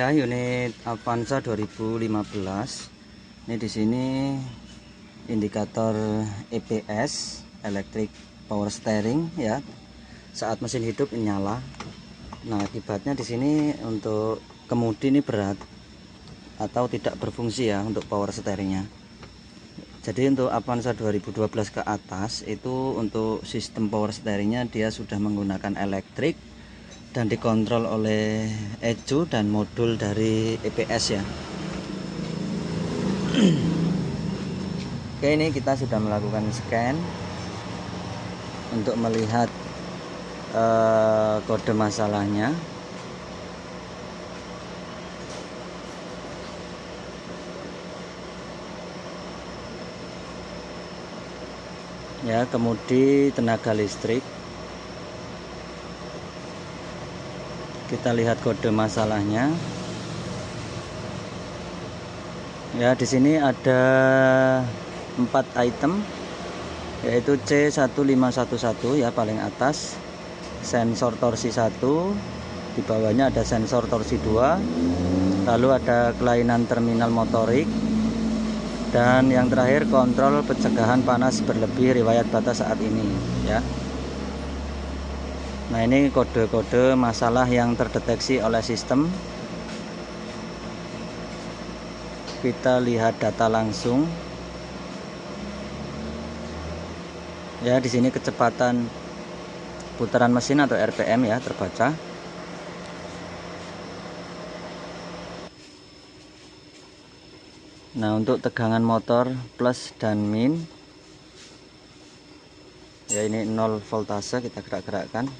ya, unit Avanza 2015. Ini di sini indikator EPS, electric power steering ya. Saat mesin hidup ini nyala. Nah, akibatnya di sini untuk kemudi ini berat atau tidak berfungsi ya untuk power steeringnya. Jadi untuk Avanza 2012 ke atas itu untuk sistem power steeringnya dia sudah menggunakan elektrik dan dikontrol oleh ECU dan modul dari EPS ya. Oke, ini kita sudah melakukan scan untuk melihat kode masalahnya. Ya, kemudi tenaga listrik. Kita lihat kode masalahnya. Ya, di sini ada 4 item, yaitu C1511 ya paling atas, sensor torsi 1, di bawahnya ada sensor torsi 2, lalu ada kelainan terminal motorik, dan yang terakhir kontrol pencegahan panas berlebih riwayat batas saat ini ya. Nah, ini kode-kode masalah yang terdeteksi oleh sistem. Kita lihat data langsung. Ya, di sini kecepatan putaran mesin atau RPM ya terbaca. Nah, untuk tegangan motor plus dan min. Ya, ini 0 voltase, kita gerak-gerakkan.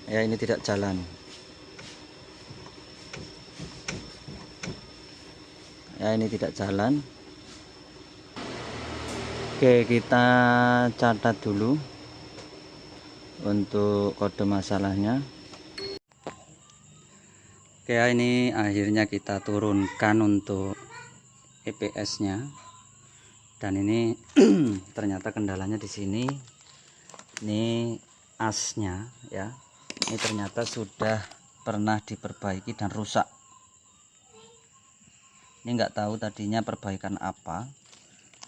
Ya, ini tidak jalan. Ya, ini tidak jalan. Oke, kita catat dulu untuk kode masalahnya. Oke, ya, ini akhirnya kita turunkan untuk EPS nya, dan ini ternyata kendalanya di sini. Ini asnya ya, ini ternyata sudah pernah diperbaiki dan rusak. Ini nggak tahu tadinya perbaikan apa,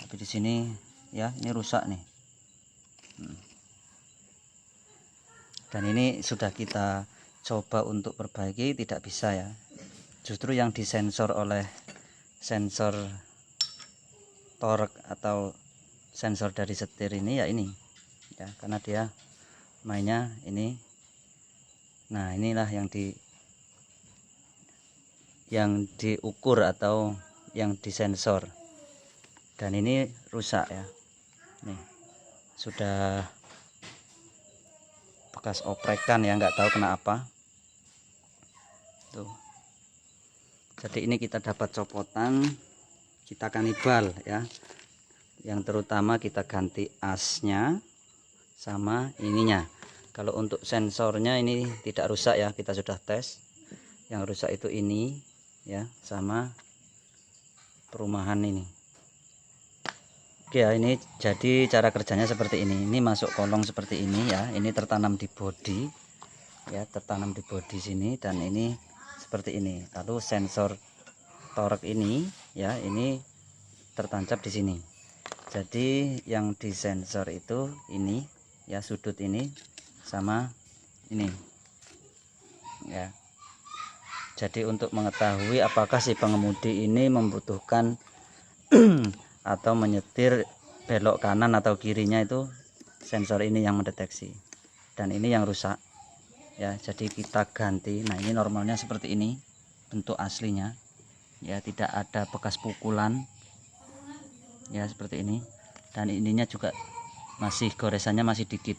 tapi di sini ya ini rusak nih. Dan ini sudah kita coba untuk perbaiki, tidak bisa ya. Justru yang disensor oleh sensor torque atau sensor dari setir ini ya ini ya, karena dia mainnya ini. Nah, inilah yang diukur atau yang disensor, dan ini rusak ya. Nih sudah bekas oprekan ya, nggak tahu kenapa tuh. Jadi ini kita dapat copotan, kita kanibal ya. Yang terutama kita ganti asnya sama ininya. Kalau untuk sensornya ini tidak rusak ya, kita sudah tes. Yang rusak itu ini ya, sama perumahan ini. Oke ya, ini jadi cara kerjanya seperti ini. Ini masuk kolong seperti ini ya. Ini tertanam di bodi ya, tertanam di bodi sini, dan ini seperti ini. Lalu sensor torque ini ya, ini tertancap di sini. Jadi yang disensor itu ini ya, sudut ini sama ini ya. Jadi untuk mengetahui apakah si pengemudi ini membutuhkan atau menyetir belok kanan atau kirinya, itu sensor ini yang mendeteksi. Dan ini yang rusak ya, jadi kita ganti. Nah, ini normalnya seperti ini bentuk aslinya ya, tidak ada bekas pukulan ya, seperti ini. Dan ininya juga masih goresannya masih dikit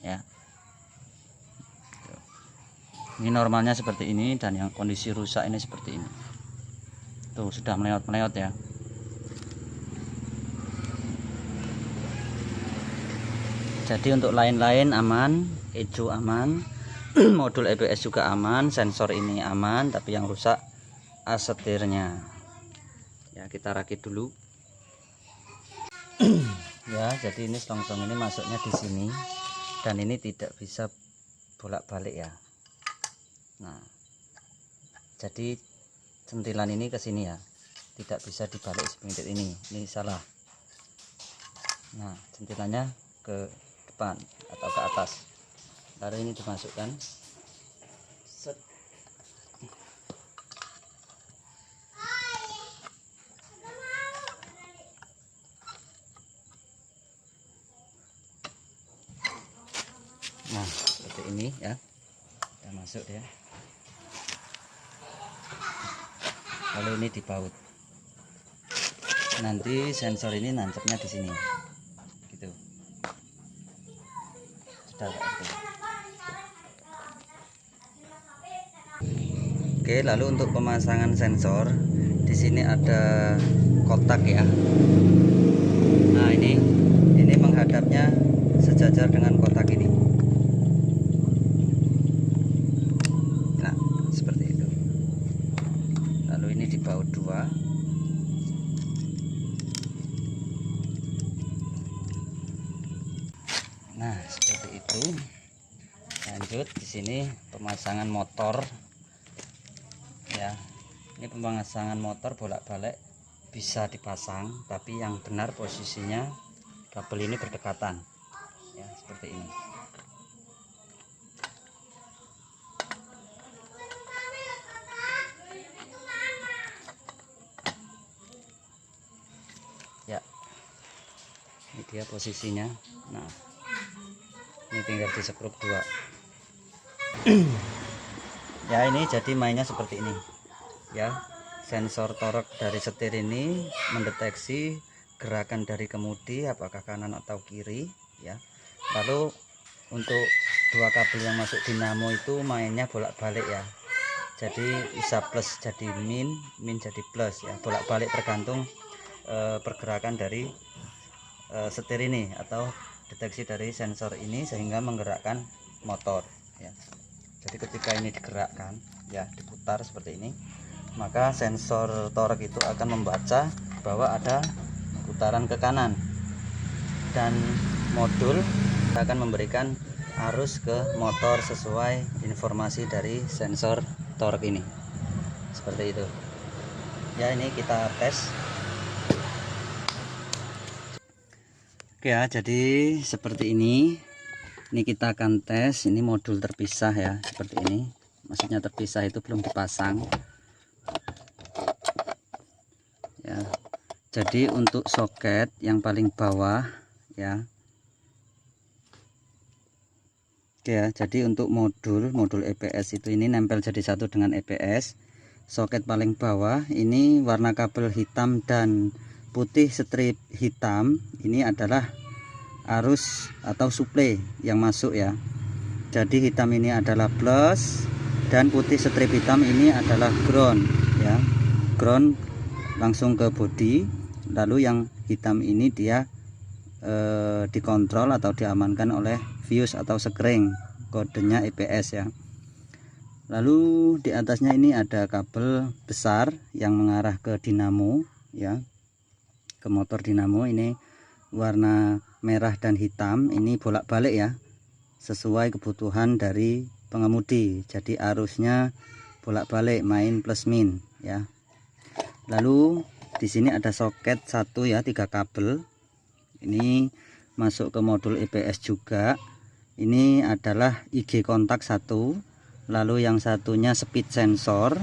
ya. Ini normalnya seperti ini, dan yang kondisi rusak ini seperti ini. Tuh, sudah meleot-meleot ya. Jadi untuk lain-lain aman, ECU aman, modul EPS juga aman, sensor ini aman, tapi yang rusak as setirnya. Ya, kita rakit dulu. Ya, jadi ini selongsong ini masuknya di sini, dan ini tidak bisa bolak-balik ya. Nah, jadi sentilan ini ke sini ya, tidak bisa dibalik seperti ini salah. Nah, sentilannya ke depan atau ke atas, lalu ini dimasukkan. Set. Nah, seperti ini ya, udah masuk ya. Lalu ini dibaut, nanti sensor ini nancapnya di sini gitu. Sudah Pak. Oke, lalu untuk pemasangan sensor di sini ada kotak ya. Nah, ini menghadapnya sejajar dengan kotak ini. Nah, seperti itu. Lalu ini dibaut dua. Nah, seperti itu. Lanjut di sini pemasangan motor ya. Ini pemasangan motor bolak-balik bisa dipasang, tapi yang benar posisinya kabel ini berdekatan ya, seperti ini. Ya, ini dia posisinya. Nah, ini tinggal disekrup dua. Ya, ini jadi mainnya seperti ini ya. Sensor torok dari setir ini mendeteksi gerakan dari kemudi apakah kanan atau kiri ya. Lalu untuk dua kabel yang masuk dinamo itu mainnya bolak-balik ya, jadi bisa plus jadi min jadi plus ya, bolak-balik tergantung pergerakan dari setir ini atau deteksi dari sensor ini sehingga menggerakkan motor ya. Jadi ketika ini digerakkan ya, diputar seperti ini, maka sensor torok itu akan membaca bahwa ada putaran ke kanan, dan modul akan memberikan arus ke motor sesuai informasi dari sensor torok ini. Seperti itu ya. Ini kita tes. Oke ya, jadi seperti ini kita akan tes. Ini modul terpisah ya, seperti ini. Maksudnya terpisah itu belum dipasang ya. Jadi untuk soket yang paling bawah ya. Oke ya, jadi untuk modul EPS itu ini nempel jadi satu dengan EPS. Soket paling bawah ini warna kabel hitam dan putih strip hitam, ini adalah arus atau suplai yang masuk ya. Jadi hitam ini adalah plus dan putih strip hitam ini adalah ground ya. Ground langsung ke bodi. Lalu yang hitam ini dia dikontrol atau diamankan oleh fuse atau sekring, kodenya EPS ya. Lalu di atasnya ini ada kabel besar yang mengarah ke dinamo ya, ke motor dinamo. Ini warna merah dan hitam, ini bolak-balik ya, sesuai kebutuhan dari pengemudi. Jadi arusnya bolak-balik, main plus min ya. Lalu di sini ada soket satu ya, 3 kabel. Ini masuk ke modul EPS juga. Ini adalah IG kontak satu, lalu yang satunya speed sensor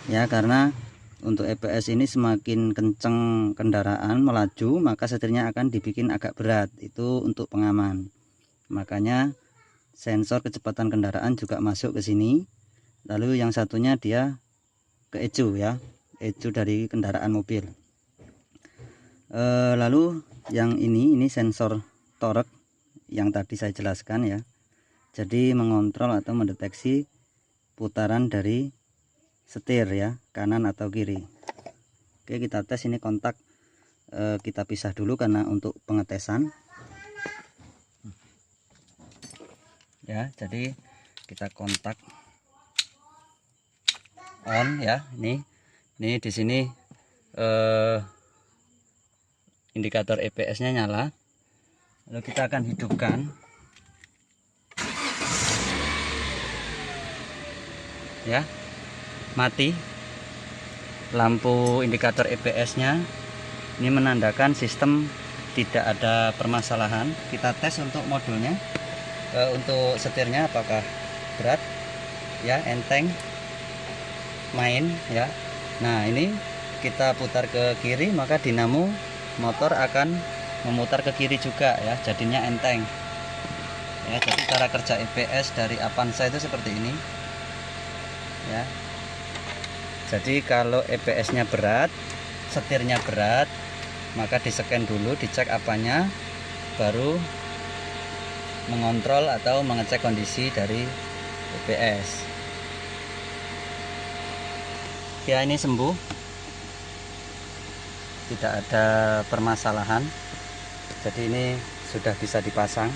ya, karena untuk EPS ini semakin kenceng kendaraan melaju maka setirnya akan dibikin agak berat, itu untuk pengaman. Makanya sensor kecepatan kendaraan juga masuk ke sini. Lalu yang satunya dia ke ECU ya, ECU dari kendaraan mobil. Lalu yang ini sensor torque yang tadi saya jelaskan ya. Jadi mengontrol atau mendeteksi putaran dari setir ya, kanan atau kiri. Oke, kita tes. Ini kontak kita pisah dulu karena untuk pengetesan ya. Jadi kita kontak on ya. Ini di sini indikator EPS nya nyala. Lalu kita akan hidupkan ya. mati lampu indikator EPS nya, ini menandakan sistem tidak ada permasalahan. Kita tes untuk modulnya, untuk setirnya apakah berat ya, enteng, main ya. Nah ini kita putar ke kiri, maka dinamo motor akan memutar ke kiri juga ya, jadinya enteng ya. Jadi cara kerja EPS dari Avanza itu seperti ini ya. Jadi kalau EPS nya berat, setirnya berat, maka di scan dulu, dicek apanya, baru mengontrol atau mengecek kondisi dari EPS ya. Ini sembuh, tidak ada permasalahan, jadi ini sudah bisa dipasang.